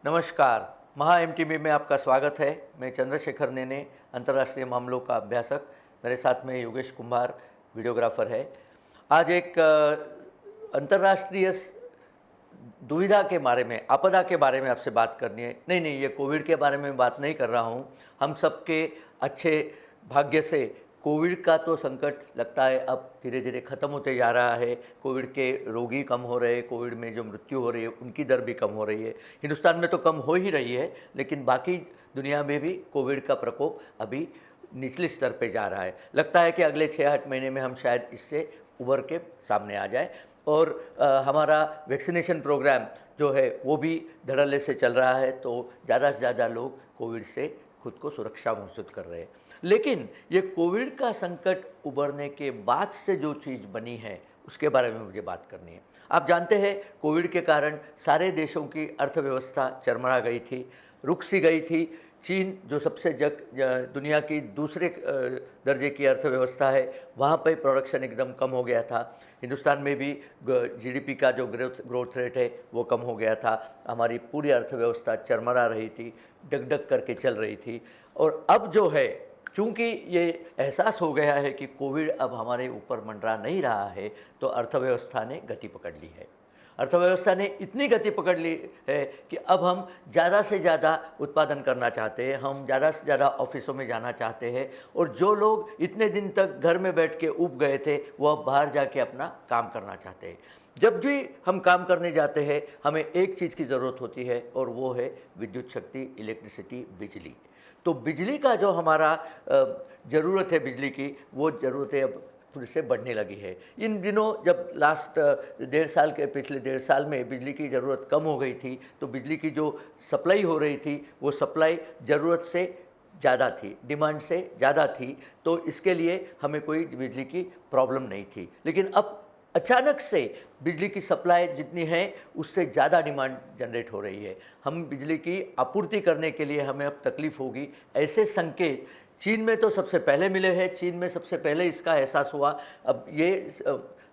नमस्कार। महा एमटीवी में आपका स्वागत है। मैं चंद्रशेखर नेने, अंतर्राष्ट्रीय मामलों का अभ्यासक। मेरे साथ में योगेश कुमार वीडियोग्राफर है। आज एक अंतर्राष्ट्रीय दुविधा के बारे में, आपदा के बारे में आपसे बात करनी है। नहीं, ये कोविड के बारे में बात नहीं कर रहा हूँ। हम सबके अच्छे भाग्य से कोविड का तो संकट लगता है अब धीरे धीरे ख़त्म होते जा रहा है। कोविड के रोगी कम हो रहे हैं, कोविड में जो मृत्यु हो रही है उनकी दर भी कम हो रही है। हिंदुस्तान में तो कम हो ही रही है, लेकिन बाकी दुनिया में भी कोविड का प्रकोप अभी निचले स्तर पे जा रहा है। लगता है कि अगले 6-8 महीने में हम शायद इससे उभर के सामने आ जाए। और हमारा वैक्सीनेशन प्रोग्राम जो है वो भी धड़ल्ले से चल रहा है, तो ज़्यादा से ज़्यादा लोग कोविड से खुद को सुरक्षा महसूस कर रहे हैं। लेकिन ये कोविड का संकट उभरने के बाद से जो चीज़ बनी है उसके बारे में मुझे बात करनी है। आप जानते हैं कोविड के कारण सारे देशों की अर्थव्यवस्था चरमरा गई थी, रुक सी गई थी। चीन जो सबसे दुनिया की दूसरे दर्जे की अर्थव्यवस्था है, वहाँ पे प्रोडक्शन एकदम कम हो गया था। हिंदुस्तान में भी जीडीपी का जो ग्रोथ रेट है वो कम हो गया था। हमारी पूरी अर्थव्यवस्था चरमरा रही थी, डग करके चल रही थी। और अब जो है, चूँकि ये एहसास हो गया है कि कोविड अब हमारे ऊपर मंडरा नहीं रहा है, तो अर्थव्यवस्था ने गति पकड़ ली है। अर्थव्यवस्था ने इतनी गति पकड़ ली है कि अब हम ज़्यादा से ज़्यादा उत्पादन करना चाहते हैं, हम ज़्यादा से ज़्यादा ऑफिसों में जाना चाहते हैं। और जो लोग इतने दिन तक घर में बैठ के ऊब गए थे, वो अब बाहर जाके अपना काम करना चाहते हैं। जब भी हम काम करने जाते हैं, हमें एक चीज़ की ज़रूरत होती है, और वो है विद्युत शक्ति, इलेक्ट्रिसिटी, बिजली। तो बिजली का जो हमारा ज़रूरत है बिजली की, वो ज़रूरतें अब फिर से बढ़ने लगी है। इन दिनों जब लास्ट पिछले 1.5 साल में बिजली की ज़रूरत कम हो गई थी, तो बिजली की जो सप्लाई हो रही थी वो सप्लाई ज़रूरत से ज़्यादा थी, डिमांड से ज़्यादा थी। तो इसके लिए हमें कोई बिजली की प्रॉब्लम नहीं थी। लेकिन अब अचानक से बिजली की सप्लाई जितनी है उससे ज़्यादा डिमांड जनरेट हो रही है। हम बिजली की आपूर्ति करने के लिए हमें अब तकलीफ़ होगी। ऐसे संकेत चीन में तो सबसे पहले मिले हैं, चीन में सबसे पहले इसका एहसास हुआ। अब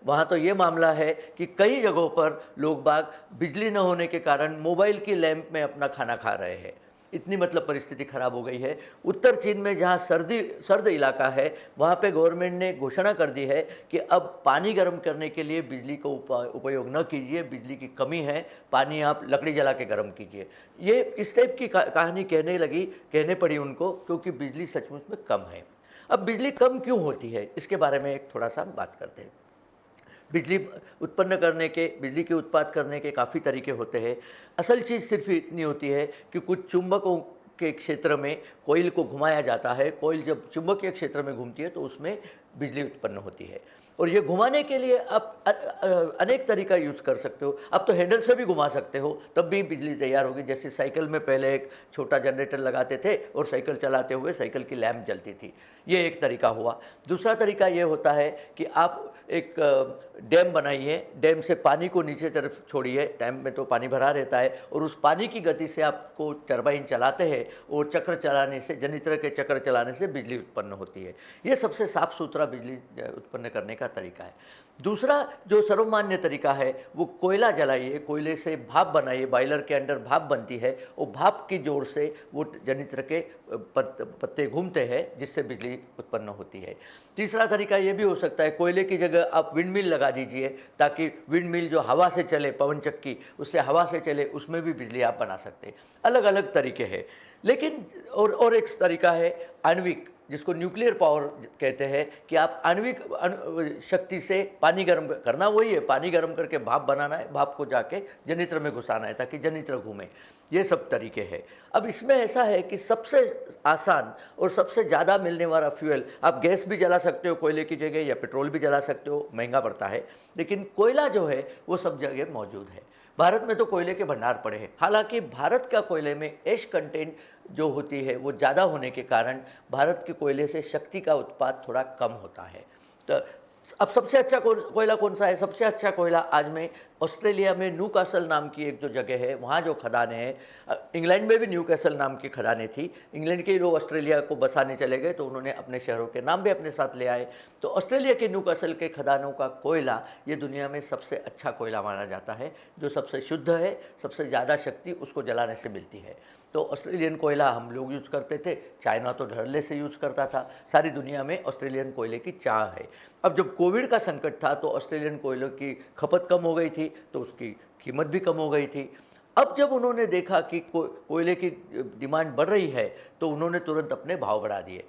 वहाँ तो ये मामला है कि कई जगहों पर लोग बाग बिजली न होने के कारण मोबाइल की लैंप में अपना खाना खा रहे हैं। इतनी मतलब परिस्थिति ख़राब हो गई है। उत्तर चीन में जहाँ सर्द इलाका है, वहाँ पे गवर्नमेंट ने घोषणा कर दी है कि अब पानी गर्म करने के लिए बिजली का उपयोग न कीजिए, बिजली की कमी है, पानी आप लकड़ी जला के गर्म कीजिए। ये इस टाइप की कहानी कहने पड़ी उनको, क्योंकि बिजली सचमुच में कम है। अब बिजली कम क्यों होती है, इसके बारे में एक थोड़ा सा बात करते हैं। बिजली के उत्पाद करने के काफ़ी तरीके होते हैं। असल चीज़ सिर्फ इतनी होती है कि कुछ चुंबकों के क्षेत्र में कोयल को घुमाया जाता है। कोयल जब चुंबकीय क्षेत्र में घूमती है तो उसमें बिजली उत्पन्न होती है। और ये घुमाने के लिए आप अनेक तरीका यूज़ कर सकते हो। आप तो हैंडल से भी घुमा सकते हो, तब भी बिजली तैयार होगी। जैसे साइकिल में पहले एक छोटा जनरेटर लगाते थे और साइकिल चलाते हुए साइकिल की लैंप जलती थी। ये एक तरीका हुआ। दूसरा तरीका ये होता है कि आप एक डैम बनाइए, डैम से पानी को नीचे तरफ छोड़िए। डैम में तो पानी भरा रहता है, और उस पानी की गति से आपको टरबाइन चलाते हैं, और चक्र चलाने से, जनित्र के चक्र चलाने से बिजली उत्पन्न होती है। ये सबसे साफ सुथरा बिजली उत्पन्न करने का तरीका है। दूसरा जो सर्वमान्य तरीका है वो कोयला जलाइए, कोयले से भाप बनाइए, बॉयलर के अंदर भाप बनती है, और भाप की जोर से वो जनित्र के पत्ते घूमते हैं, जिससे बिजली उत्पन्न होती है। तीसरा तरीका ये भी हो सकता है, कोयले की जगह आप विंड मिल लगा दीजिए, ताकि विंड मिल जो हवा से चले, पवन चक्की, उससे हवा से चले, उसमें भी बिजली आप बना सकते हैं। अलग अलग तरीके हैं। लेकिन और एक तरीका है आणविक, जिसको न्यूक्लियर पावर कहते हैं, कि आप आणविक शक्ति से पानी गर्म करना, वही है, पानी गर्म करके भाप बनाना है, भाप को जाके जनित्र में घुसाना है ताकि जनित्र घूमे। ये सब तरीके हैं। अब इसमें ऐसा है कि सबसे आसान और सबसे ज़्यादा मिलने वाला फ्यूल, आप गैस भी जला सकते हो कोयले की जगह, या पेट्रोल भी जला सकते हो, महंगा पड़ता है, लेकिन कोयला जो है वो सब जगह मौजूद है। भारत में तो कोयले के भंडार पड़े हैं। हालांकि भारत का कोयले में एश कंटेंट जो होती है वो ज़्यादा होने के कारण भारत के कोयले से शक्ति का उत्पाद थोड़ा कम होता है। तो अब सबसे अच्छा कोयला कौन सा है? सबसे अच्छा कोयला आज मैं ऑस्ट्रेलिया में न्यूकासल नाम की एक जो जगह है, वहाँ जो खदानें हैं, इंग्लैंड में भी न्यूकासल नाम की खदानें थी। इंग्लैंड के लोग ऑस्ट्रेलिया को बसाने चले गए तो उन्होंने अपने शहरों के नाम भी अपने साथ ले आए। तो ऑस्ट्रेलिया के न्यूकासल के खदानों का कोयला ये दुनिया में सबसे अच्छा कोयला माना जाता है, जो सबसे शुद्ध है, सबसे ज़्यादा शक्ति उसको जलाने से मिलती है। तो ऑस्ट्रेलियन कोयला हम लोग यूज़ करते थे, चाइना तो धड़ल्ले से यूज़ करता था। सारी दुनिया में ऑस्ट्रेलियन कोयले की चाह है। अब जब कोविड का संकट था तो ऑस्ट्रेलियन कोयलों की खपत कम हो गई थी, तो उसकी कीमत भी कम हो गई थी। अब जब उन्होंने देखा कि कोयले की डिमांड बढ़ रही है तो उन्होंने तुरंत अपने भाव बढ़ा दिए।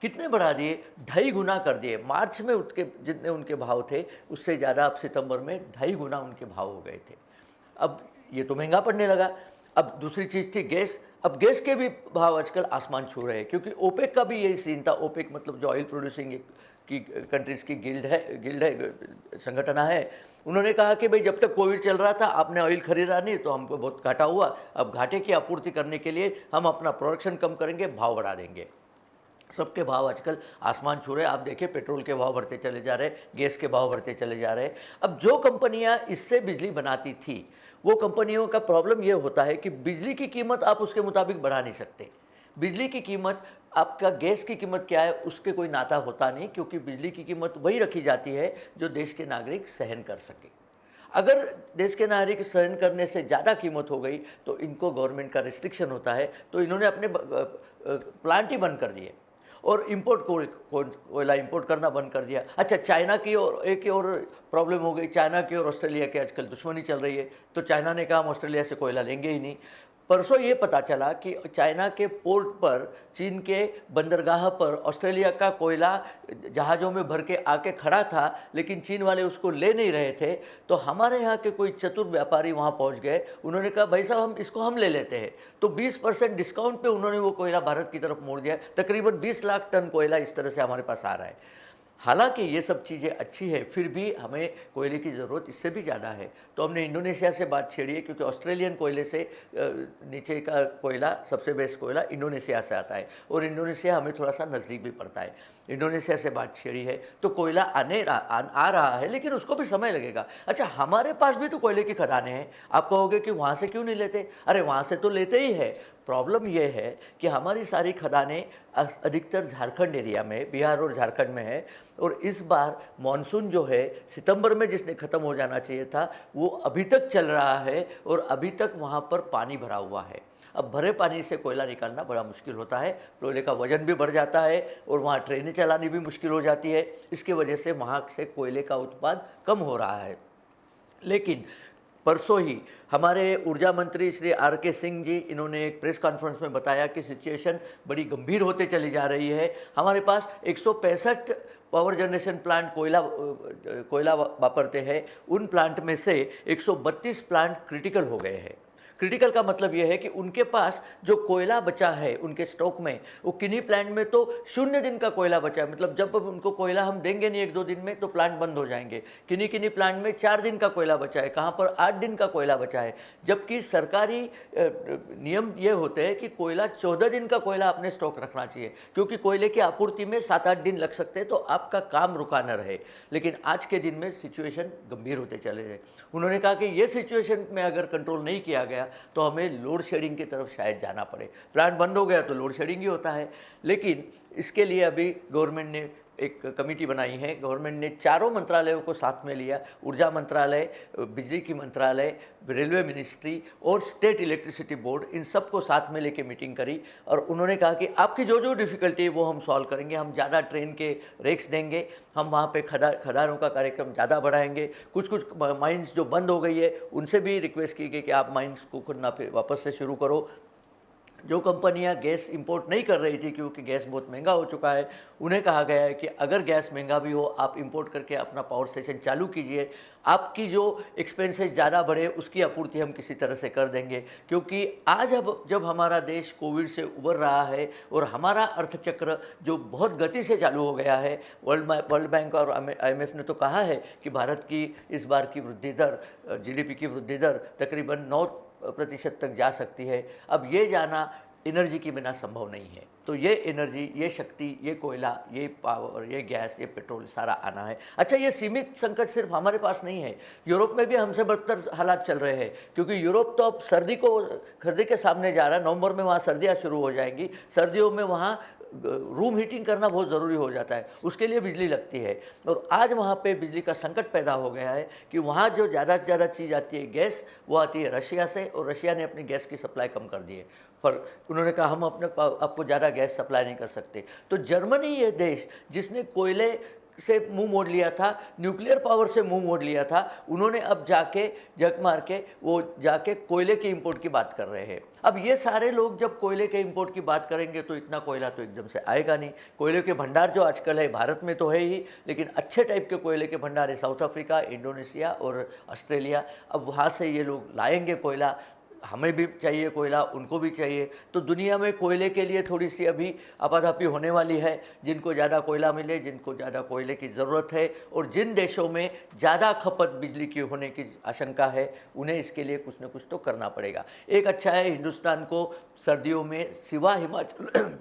कितने बढ़ा दिए? 2.5 गुना कर दिए। मार्च में उनके जितने उनके भाव थे उससे ज़्यादा अब सितंबर में 2.5 गुना उनके भाव हो गए थे। अब ये तो महंगा पड़ने लगा। अब दूसरी चीज़ थी गैस। अब गैस के भी भाव आजकल आसमान छू रहे हैं, क्योंकि ओपेक का भी यही सीन था। ओपेक मतलब जो ऑयल प्रोड्यूसिंग की कंट्रीज़ की गिल्ड है, संगठन है। उन्होंने कहा कि भाई जब तक कोविड चल रहा था आपने ऑयल खरीदा नहीं तो हमको बहुत घाटा हुआ। अब घाटे की आपूर्ति करने के लिए हम अपना प्रोडक्शन कम करेंगे, भाव बढ़ा देंगे। सबके भाव आजकल आसमान छू रहे हैं। आप देखिए पेट्रोल के भाव बढ़ते चले जा रहे हैं, गैस के भाव बढ़ते चले जा रहे हैं। अब जो कंपनियां इससे बिजली बनाती थी, वो कंपनियों का प्रॉब्लम ये होता है कि बिजली की कीमत आप उसके मुताबिक बढ़ा नहीं सकते। बिजली की कीमत, आपका गैस की कीमत क्या है उसके कोई नाता होता नहीं, क्योंकि बिजली की कीमत वही रखी जाती है जो देश के नागरिक सहन कर सके। अगर देश के नागरिक सहन करने से ज़्यादा कीमत हो गई तो इनको गवर्नमेंट का रिस्ट्रिक्शन होता है, तो इन्होंने अपने प्लांट ही बंद कर दिए और कोयला इंपोर्ट करना बंद कर दिया। अच्छा, चाइना की और एक और प्रॉब्लम हो गई। चाइना की और ऑस्ट्रेलिया की आजकल दुश्मनी चल रही है, तो चाइना ने कहा हम ऑस्ट्रेलिया से कोयला लेंगे ही नहीं। परसों ये पता चला कि चाइना के पोर्ट पर, चीन के बंदरगाह पर ऑस्ट्रेलिया का कोयला जहाज़ों में भर के आके खड़ा था, लेकिन चीन वाले उसको ले नहीं रहे थे। तो हमारे यहाँ के कोई चतुर व्यापारी वहाँ पहुँच गए। उन्होंने कहा भाई साहब हम ले लेते हैं। तो 20% डिस्काउंट पे उन्होंने वो कोयला भारत की तरफ मोड़ दिया। तकरीबन 20 लाख टन कोयला इस तरह से हमारे पास आ रहा है। हालांकि ये सब चीज़ें अच्छी है, फिर भी हमें कोयले की ज़रूरत इससे भी ज़्यादा है। तो हमने इंडोनेशिया से बात छेड़ी है, क्योंकि ऑस्ट्रेलियन कोयले से नीचे का कोयला, सबसे बेस्ट कोयला इंडोनेशिया से आता है, और इंडोनेशिया हमें थोड़ा सा नज़दीक भी पड़ता है। इंडोनेशिया से बात छेड़ी है तो कोयला आ रहा है, लेकिन उसको भी समय लगेगा। अच्छा, हमारे पास भी तो कोयले की खदानें हैं। आप कहोगे कि वहाँ से क्यों नहीं लेते? अरे वहाँ से तो लेते ही है। प्रॉब्लम यह है कि हमारी सारी खदानें अधिकतर झारखंड एरिया में, बिहार और झारखंड में है, और इस बार मानसून जो है सितंबर में जिसने ख़त्म हो जाना चाहिए था वो अभी तक चल रहा है, और अभी तक वहाँ पर पानी भरा हुआ है। अब भरे पानी से कोयला निकालना बड़ा मुश्किल होता है, कोयले का वजन भी बढ़ जाता है, और वहाँ ट्रेनें चलानी भी मुश्किल हो जाती है। इसकी वजह से वहाँ से कोयले का उत्पाद कम हो रहा है। लेकिन परसों ही हमारे ऊर्जा मंत्री श्री आर.के. सिंह जी, इन्होंने एक प्रेस कॉन्फ्रेंस में बताया कि सिचुएशन बड़ी गंभीर होते चली जा रही है। हमारे पास 165 पावर जनरेशन प्लांट कोयला वापरते हैं। उन प्लांट में से 132 प्लांट क्रिटिकल हो गए हैं। क्रिटिकल का मतलब यह है कि उनके पास जो कोयला बचा है उनके स्टॉक में, वो किन्हीं प्लांट में तो 0 दिन का कोयला बचा है। मतलब जब उनको कोयला हम देंगे नहीं 1-2 दिन में तो प्लांट बंद हो जाएंगे। किन्हीं प्लांट में 4 दिन का कोयला बचा है, कहाँ पर 8 दिन का कोयला बचा है। जबकि सरकारी नियम ये होते हैं कि कोयला 14 दिन का कोयला अपने स्टॉक रखना चाहिए, क्योंकि कोयले की आपूर्ति में 7-8 दिन लग सकते हैं, तो आपका काम रुका न रहे। लेकिन आज के दिन में सिचुएशन गंभीर होते चले गए। उन्होंने कहा कि ये सिचुएशन में अगर कंट्रोल नहीं किया गया तो हमें लोड शेडिंग की तरफ शायद जाना पड़े। प्लांट बंद हो गया तो लोड शेडिंग ही होता है। लेकिन इसके लिए अभी गवर्नमेंट ने एक कमेटी बनाई है। गवर्नमेंट ने चारों मंत्रालयों को साथ में लिया, ऊर्जा मंत्रालय, बिजली की मंत्रालय, रेलवे मिनिस्ट्री और स्टेट इलेक्ट्रिसिटी बोर्ड, इन सब को साथ में लेके मीटिंग करी, और उन्होंने कहा कि आपकी जो जो डिफ़िकल्टी है वो हम सॉल्व करेंगे। हम ज़्यादा ट्रेन के रेक्स देंगे, हम वहाँ पे खदानों का कार्यक्रम ज़्यादा बढ़ाएंगे। कुछ माइंस जो बंद हो गई है उनसे भी रिक्वेस्ट की गई कि आप माइंस को खुद ना फिर वापस से शुरू करो। जो कंपनियां गैस इंपोर्ट नहीं कर रही थी क्योंकि गैस बहुत महंगा हो चुका है, उन्हें कहा गया है कि अगर गैस महंगा भी हो आप इंपोर्ट करके अपना पावर स्टेशन चालू कीजिए। आपकी जो एक्सपेंसेस ज़्यादा बढ़े उसकी आपूर्ति हम किसी तरह से कर देंगे। क्योंकि आज अब जब हमारा देश कोविड से उबर रहा है और हमारा अर्थचक्र जो बहुत गति से चालू हो गया है, वर्ल्ड बैंक और IMF ने तो कहा है कि भारत की इस बार की वृद्धि दर, GDP की वृद्धि दर तकरीबन 9% तक जा सकती है। अब ये जाना एनर्जी के बिना संभव नहीं है। तो ये एनर्जी, ये शक्ति, ये कोयला, ये पावर, ये गैस, ये पेट्रोल सारा आना है। अच्छा, ये सीमित संकट सिर्फ हमारे पास नहीं है, यूरोप में भी हमसे बदतर हालात चल रहे हैं, क्योंकि यूरोप तो अब सर्दी के सामने जा रहा है। नवंबर में वहाँ सर्दियाँ शुरू हो जाएंगी। सर्दियों में वहाँ रूम हीटिंग करना बहुत ज़रूरी हो जाता है, उसके लिए बिजली लगती है। और आज वहाँ पे बिजली का संकट पैदा हो गया है कि वहाँ जो ज़्यादा से ज़्यादा चीज़ आती है गैस, वो आती है रशिया से, और रशिया ने अपनी गैस की सप्लाई कम कर दी है। पर उन्होंने कहा हम आपको ज़्यादा गैस सप्लाई नहीं कर सकते। तो जर्मनी ये देश जिसने कोयले से मुंह मोड़ लिया था, न्यूक्लियर पावर से मुंह मोड़ लिया था, उन्होंने अब जाके जग मार के वो जाके कोयले के इंपोर्ट की बात कर रहे हैं। अब ये सारे लोग जब कोयले के इंपोर्ट की बात करेंगे तो इतना कोयला तो एकदम से आएगा नहीं। कोयले के भंडार जो आजकल है भारत में तो है ही, लेकिन अच्छे टाइप के कोयले के भंडार है साउथ अफ्रीका, इंडोनेशिया और ऑस्ट्रेलिया। अब वहाँ से ये लोग लाएंगे कोयला, हमें भी चाहिए कोयला, उनको भी चाहिए। तो दुनिया में कोयले के लिए थोड़ी सी अभी आपाधापी होने वाली है। जिनको ज़्यादा कोयला मिले, जिनको ज़्यादा कोयले की ज़रूरत है, और जिन देशों में ज़्यादा खपत बिजली की होने की आशंका है, उन्हें इसके लिए कुछ न कुछ तो करना पड़ेगा। एक अच्छा है, हिंदुस्तान को सर्दियों में सिवा हिमाचल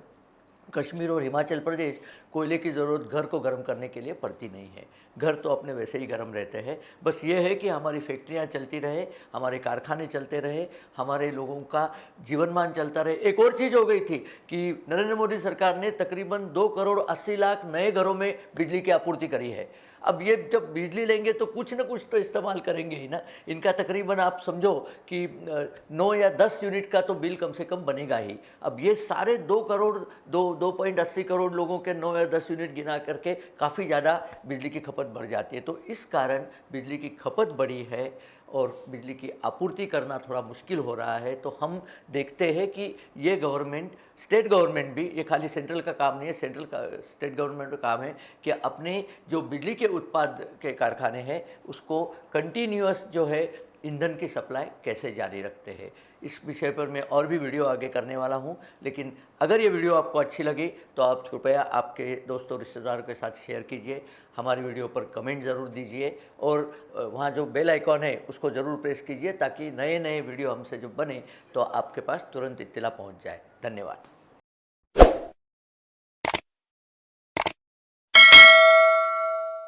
कश्मीर और हिमाचल प्रदेश कोयले की ज़रूरत घर को गर्म करने के लिए पड़ती नहीं है। घर तो अपने वैसे ही गर्म रहते हैं। बस ये है कि हमारी फैक्ट्रियाँ चलती रहे, हमारे कारखाने चलते रहे, हमारे लोगों का जीवनमान चलता रहे। एक और चीज़ हो गई थी कि नरेंद्र मोदी सरकार ने तकरीबन 2 करोड़ 80 लाख नए घरों में बिजली की आपूर्ति करी है। अब ये जब बिजली लेंगे तो कुछ न कुछ तो इस्तेमाल करेंगे ही ना। इनका तकरीबन आप समझो कि 9 या 10 यूनिट का तो बिल कम से कम बनेगा ही। अब ये सारे 2.80 करोड़ लोगों के 9 या 10 यूनिट गिना करके काफ़ी ज़्यादा बिजली की खपत बढ़ जाती है। तो इस कारण बिजली की खपत बढ़ी है और बिजली की आपूर्ति करना थोड़ा मुश्किल हो रहा है। तो हम देखते हैं कि ये गवर्नमेंट, स्टेट गवर्नमेंट भी, ये खाली सेंट्रल का काम नहीं है, स्टेट गवर्नमेंट का काम है कि अपने जो बिजली के उत्पाद के कारखाने हैं उसको कंटिन्यूअस जो है ईंधन की सप्लाई कैसे जारी रखते हैं। इस विषय पर मैं और भी वीडियो आगे करने वाला हूं। लेकिन अगर ये वीडियो आपको अच्छी लगी तो आप कृपया आपके दोस्तों रिश्तेदारों के साथ शेयर कीजिए, हमारी वीडियो पर कमेंट ज़रूर दीजिए, और वहाँ जो बेल आइकॉन है उसको ज़रूर प्रेस कीजिए ताकि नए नए वीडियो हमसे जो बने तो आपके पास तुरंत इत्तला पहुँच जाए। धन्यवाद।